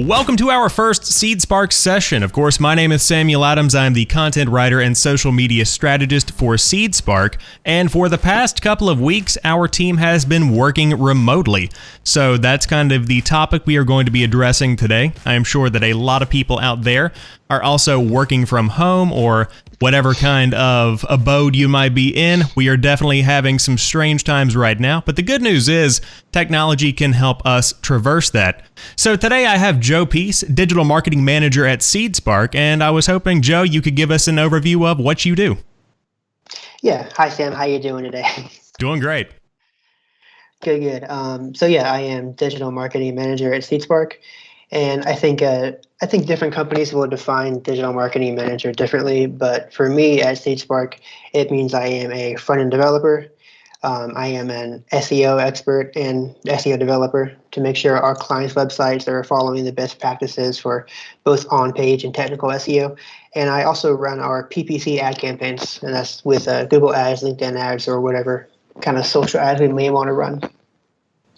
Welcome to our first SeedSpark session. Of course, my name is Samuel Adams. I'm the content writer and social media strategist for SeedSpark. And for the past couple of weeks, our team has been working remotely. So that's kind of the topic we are going to be addressing today. I am sure that a lot of people out there are also working from home or whatever kind of abode you might be in. We are definitely having some strange times right now, but the good news is technology can help us traverse that. So today I have Joe Pease, Digital Marketing Manager at SeedSpark, and I was hoping, Joe, you could give us an overview of what you do. Yeah. Hi, Sam. How you doing today? Doing great. Good. I am Digital Marketing Manager at SeedSpark, and I think different companies will define digital marketing manager differently. But for me at SeedSpark, it means I am a front-end developer. I am an SEO expert and SEO developer to make sure our clients' websites are following the best practices for both on-page and technical SEO. And I also run our PPC ad campaigns, and that's with Google Ads, LinkedIn Ads, or whatever kind of social ads we may want to run.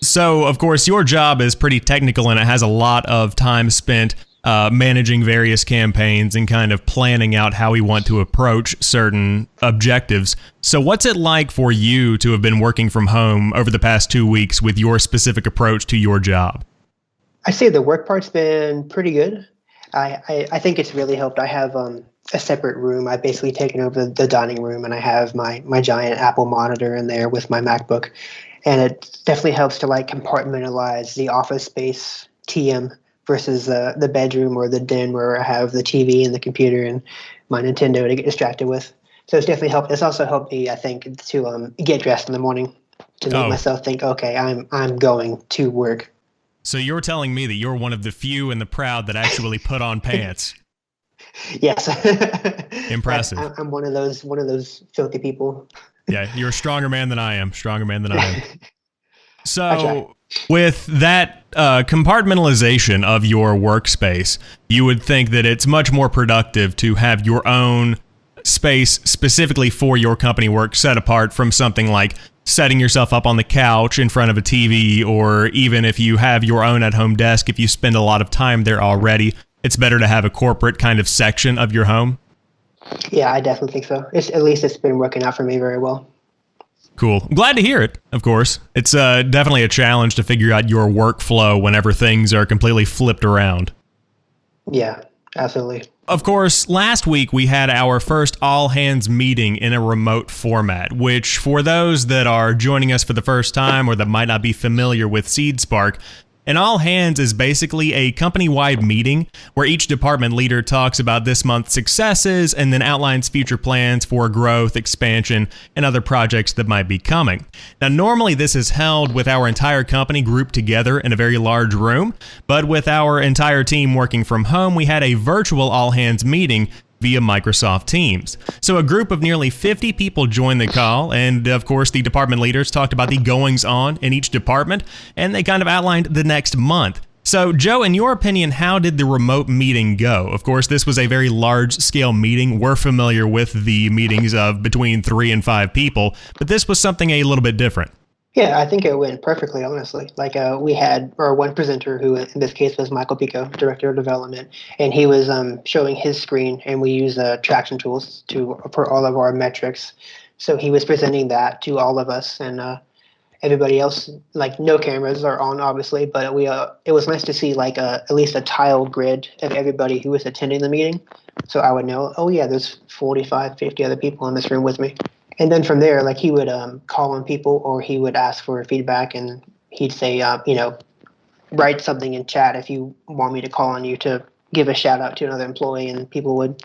So, of course, your job is pretty technical and it has a lot of time spent managing various campaigns and kind of planning out how we want to approach certain objectives. So what's it like for you to have been working from home over the past 2 weeks with your specific approach to your job? I say the work part's been pretty good. I think it's really helped. I have a separate room. I've basically taken over the dining room, and I have my giant Apple monitor in there with my MacBook. And it definitely helps to like compartmentalize the office space TM versus the bedroom or the den where I have the TV and the computer and my Nintendo to get distracted with. So it's definitely helped. It's also helped me, I think, to get dressed in the morning to make myself think, okay, I'm going to work. So you're telling me that you're one of the few and the proud that actually put on pants. Yes. Impressive. I'm one of those filthy people. Yeah, you're a stronger man than I am. So with that compartmentalization of your workspace, you would think that it's much more productive to have your own space specifically for your company work set apart from something like setting yourself up on the couch in front of a TV, or even if you have your own at-home desk, if you spend a lot of time there already, it's better to have a corporate kind of section of your home. Yeah, I definitely think so. At least it's been working out for me very well. Cool. I'm glad to hear it, of course. It's definitely a challenge to figure out your workflow whenever things are completely flipped around. Yeah, absolutely. Of course, last week we had our first all-hands meeting in a remote format, which for those that are joining us for the first time or that might not be familiar with SeedSpark, an all-hands is basically a company-wide meeting where each department leader talks about this month's successes and then outlines future plans for growth, expansion, and other projects that might be coming. Now, normally this is held with our entire company grouped together in a very large room, but with our entire team working from home, we had a virtual all-hands meeting via Microsoft Teams. So a group of nearly 50 people joined the call, and of course the department leaders talked about the goings-on in each department, and they kind of outlined the next month. So Joe, in your opinion, how did the remote meeting go? Of course, this was a very large-scale meeting. We're familiar with the meetings of between 3 and 5 people, but this was something a little bit different. Yeah, I think it went perfectly, honestly. Like we had our one presenter, who in this case was Michael Pico, Director of Development, and he was showing his screen, and we use traction tools for all of our metrics. So he was presenting that to all of us, and everybody else, like no cameras are on, obviously, but it was nice to see like at least a tile grid of everybody who was attending the meeting. So I would know, oh yeah, there's 45, 50 other people in this room with me. And then from there, like he would call on people, or he would ask for feedback, and he'd say, write something in chat if you want me to call on you to give a shout out to another employee, and people would,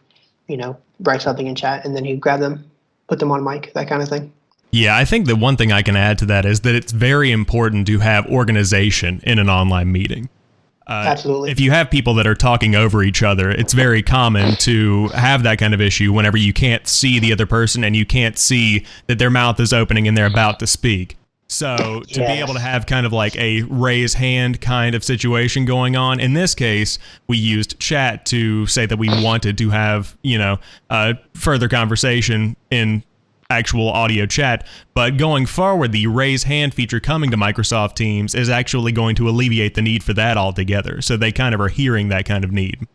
write something in chat, and then he'd grab them, put them on mic, that kind of thing. Yeah, I think the one thing I can add to that is that it's very important to have organization in an online meeting. Absolutely. If you have people that are talking over each other, it's very common to have that kind of issue whenever you can't see the other person and you can't see that their mouth is opening and they're about to speak. So to be able to have kind of like a raise hand kind of situation going on, in this case, we used chat to say that we wanted to have, further conversation in actual audio chat. But going forward, the raise hand feature coming to Microsoft Teams is actually going to alleviate the need for that altogether. So they kind of are hearing that kind of need.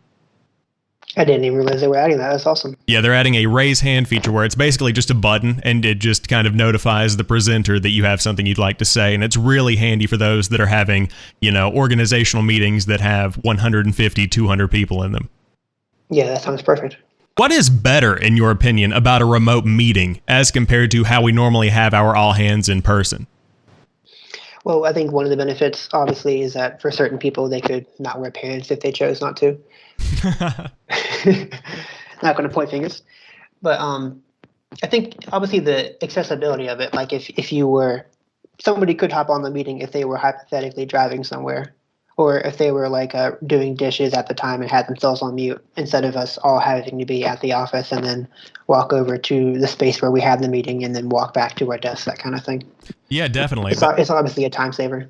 I didn't even realize they were adding that. That's awesome. Yeah, they're adding a raise hand feature where it's basically just a button and it just kind of notifies the presenter that you have something you'd like to say. And it's really handy for those that are having, organizational meetings that have 150, 200 people in them. Yeah, that sounds perfect. What is better, in your opinion, about a remote meeting as compared to how we normally have our all hands in person? Well, I think one of the benefits, obviously, is that for certain people, they could not wear pants if they chose not to. Not going to point fingers. But I think, obviously, the accessibility of it, like if you were, somebody could hop on the meeting if they were hypothetically driving somewhere, or if they were doing dishes at the time and had themselves on mute, instead of us all having to be at the office and then walk over to the space where we had the meeting and then walk back to our desk, that kind of thing. Yeah, definitely. It's obviously a time saver.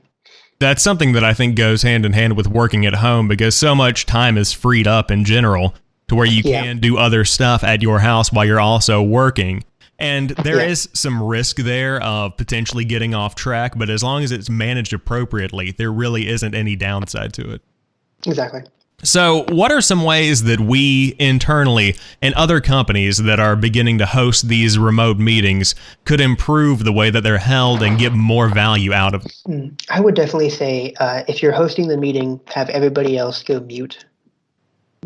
That's something that I think goes hand in hand with working at home, because so much time is freed up in general to where you can do other stuff at your house while you're also working. And there is some risk there of potentially getting off track, but as long as it's managed appropriately, there really isn't any downside to it. Exactly. So what are some ways that we internally and other companies that are beginning to host these remote meetings could improve the way that they're held and get more value out of them? I would definitely say if you're hosting the meeting, have everybody else go mute.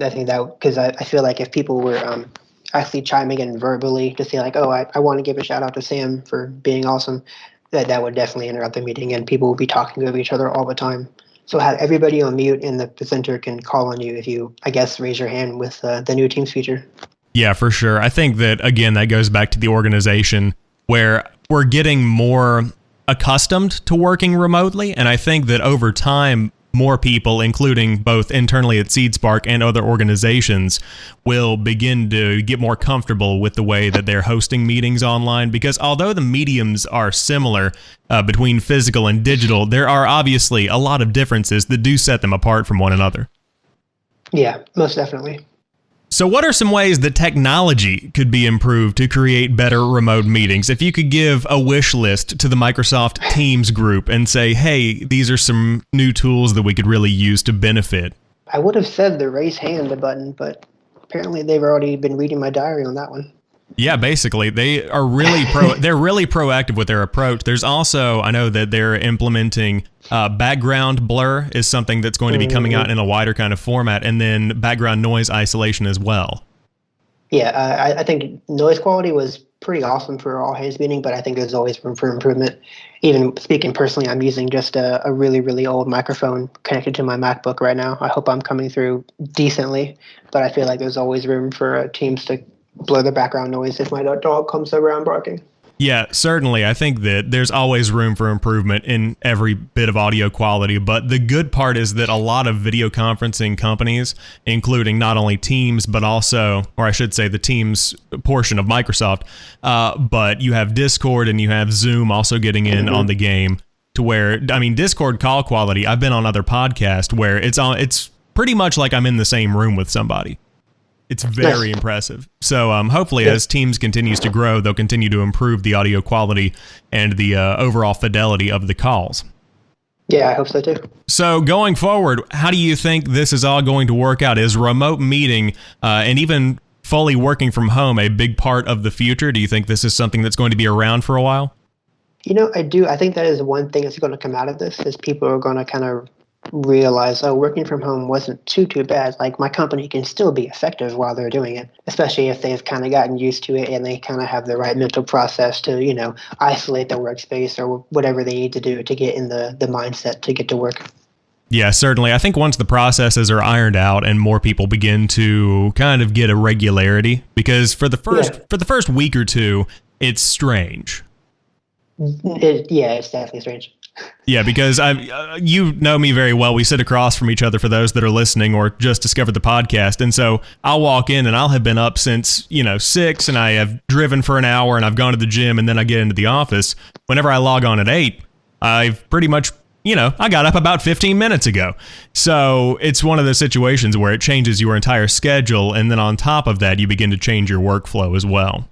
I think that, because I feel like if people were actually chiming in verbally to say I want to give a shout out to Sam for being awesome, that would definitely interrupt the meeting and people will be talking over each other all the time. So have everybody on mute and the presenter can call on you if you, raise your hand with the new Teams feature. Yeah, for sure. I think that, again, that goes back to the organization where we're getting more accustomed to working remotely. And I think that over time, more people, including both internally at SeedSpark and other organizations, will begin to get more comfortable with the way that they're hosting meetings online. Because although the mediums are similar between physical and digital, there are obviously a lot of differences that do set them apart from one another. Yeah, most definitely. So what are some ways that technology could be improved to create better remote meetings? If you could give a wish list to the Microsoft Teams group and say, hey, these are some new tools that we could really use to benefit. I would have said the raise hand button, but apparently they've already been reading my diary on that one. Yeah, basically, they are really they're really proactive with their approach. There's also, I know that they're implementing background blur is something that's going to be coming out in a wider kind of format, and then background noise isolation as well. Yeah, I think noise quality was pretty awesome for all hands meeting, but I think there's always room for improvement. Even speaking personally, I'm using just a really, really old microphone connected to my MacBook right now. I hope I'm coming through decently, but I feel like there's always room for Teams to blur the background noise if my dog comes around barking. Yeah, certainly. I think that there's always room for improvement in every bit of audio quality, but the good part is that a lot of video conferencing companies, including not only Teams, but also, or I should say the Teams portion of Microsoft, but you have Discord and you have Zoom also getting in on the game, to where, Discord call quality, I've been on other podcasts where it's pretty much like I'm in the same room with somebody. It's very impressive. So hopefully as Teams continues to grow, they'll continue to improve the audio quality and the overall fidelity of the calls. Yeah, I hope so too. So going forward, how do you think this is all going to work out? Is remote meeting and even fully working from home a big part of the future? Do you think this is something that's going to be around for a while? I do. I think that is one thing that's going to come out of this, is people are going to kind of realize, working from home wasn't too bad. Like, my company can still be effective while they're doing it, especially if they've kind of gotten used to it and they kind of have the right mental process to, isolate their workspace or whatever they need to do to get in the mindset to get to work. Yeah, certainly. I think once the processes are ironed out and more people begin to kind of get a regularity, because for the first week or two, it's strange. It's definitely strange. Yeah, because you know me very well. We sit across from each other for those that are listening or just discovered the podcast. And so I'll walk in and I'll have been up since, 6, and I have driven for an hour and I've gone to the gym, and then I get into the office. Whenever I log on at 8, I've pretty much, I got up about 15 minutes ago. So it's one of those situations where it changes your entire schedule. And then on top of that, you begin to change your workflow as well.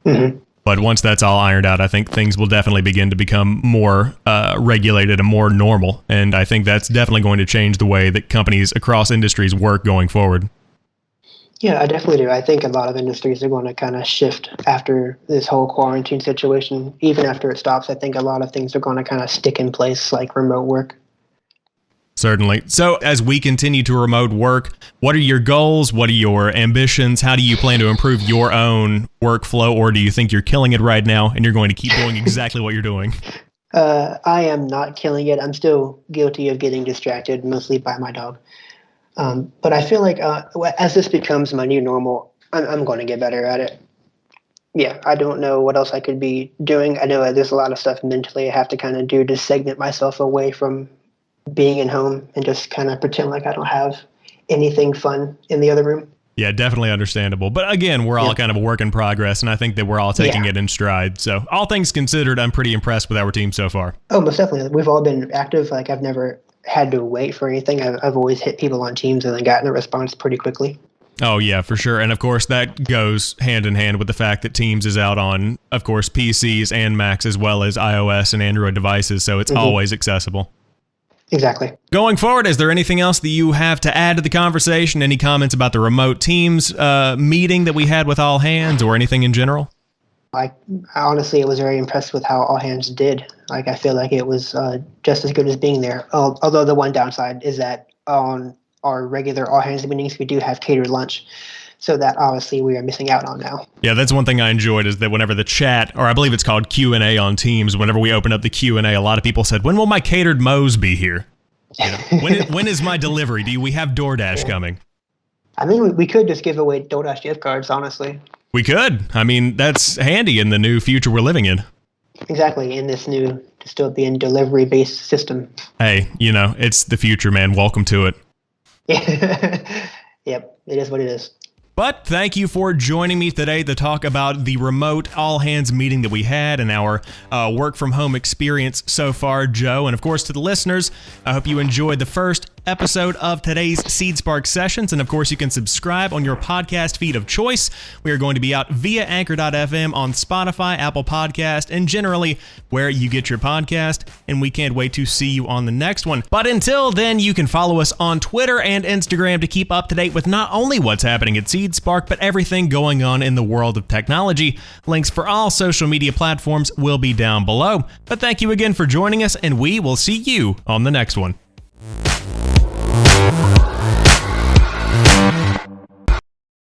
Mm-hmm. But once that's all ironed out, I think things will definitely begin to become more regulated and more normal. And I think that's definitely going to change the way that companies across industries work going forward. Yeah, I definitely do. I think a lot of industries are going to kind of shift after this whole quarantine situation. Even after it stops, I think a lot of things are going to kind of stick in place, like remote work. Certainly. So as we continue to remote work, what are your goals? What are your ambitions? How do you plan to improve your own workflow? Or do you think you're killing it right now and you're going to keep doing exactly what you're doing? I am not killing it. I'm still guilty of getting distracted, mostly by my dog. But I feel like as this becomes my new normal, I'm going to get better at it. Yeah, I don't know what else I could be doing. I know there's a lot of stuff mentally I have to kind of do to segment myself away from being at home and just kind of pretend like I don't have anything fun in the other room. Yeah, definitely understandable. But again, we're all kind of a work in progress, and I think that we're all taking it in stride. So all things considered, I'm pretty impressed with our team so far. Oh, most definitely. We've all been active. Like, I've never had to wait for anything. I've always hit people on Teams and then gotten a response pretty quickly. Oh, yeah, for sure. And of course, that goes hand in hand with the fact that Teams is out on, of course, PCs and Macs as well as iOS and Android devices. So it's always accessible. Exactly. Going forward, is there anything else that you have to add to the conversation? Any comments about the remote Teams meeting that we had with all hands or anything in general? Honestly, I was very impressed with how all hands did. Like, I feel like it was just as good as being there. Although the one downside is that on our regular all hands meetings, we do have catered lunch. So that obviously we are missing out on now. Yeah, that's one thing I enjoyed is that whenever the chat, or I believe it's called Q&A on Teams, whenever we open up the Q&A, a lot of people said, when will my catered Moe's be here? You know, when is my delivery? Do we have DoorDash coming? I mean, we could just give away DoorDash gift cards, honestly. We could. I mean, that's handy in the new future we're living in. Exactly, in this new dystopian delivery-based system. Hey, it's the future, man. Welcome to it. Yep, it is what it is. But thank you for joining me today to talk about the remote all-hands meeting that we had and our work-from-home experience so far, Joe. And, of course, to the listeners, I hope you enjoyed the first episode of today's SeedSpark sessions. And, of course, you can subscribe on your podcast feed of choice. We are going to be out via Anchor.fm on Spotify, Apple Podcast, and generally where you get your podcast. And we can't wait to see you on the next one. But until then, you can follow us on Twitter and Instagram to keep up to date with not only what's happening at SeedSpark, but everything going on in the world of technology. Links for all social media platforms will be down below. But thank you again for joining us, and we will see you on the next one.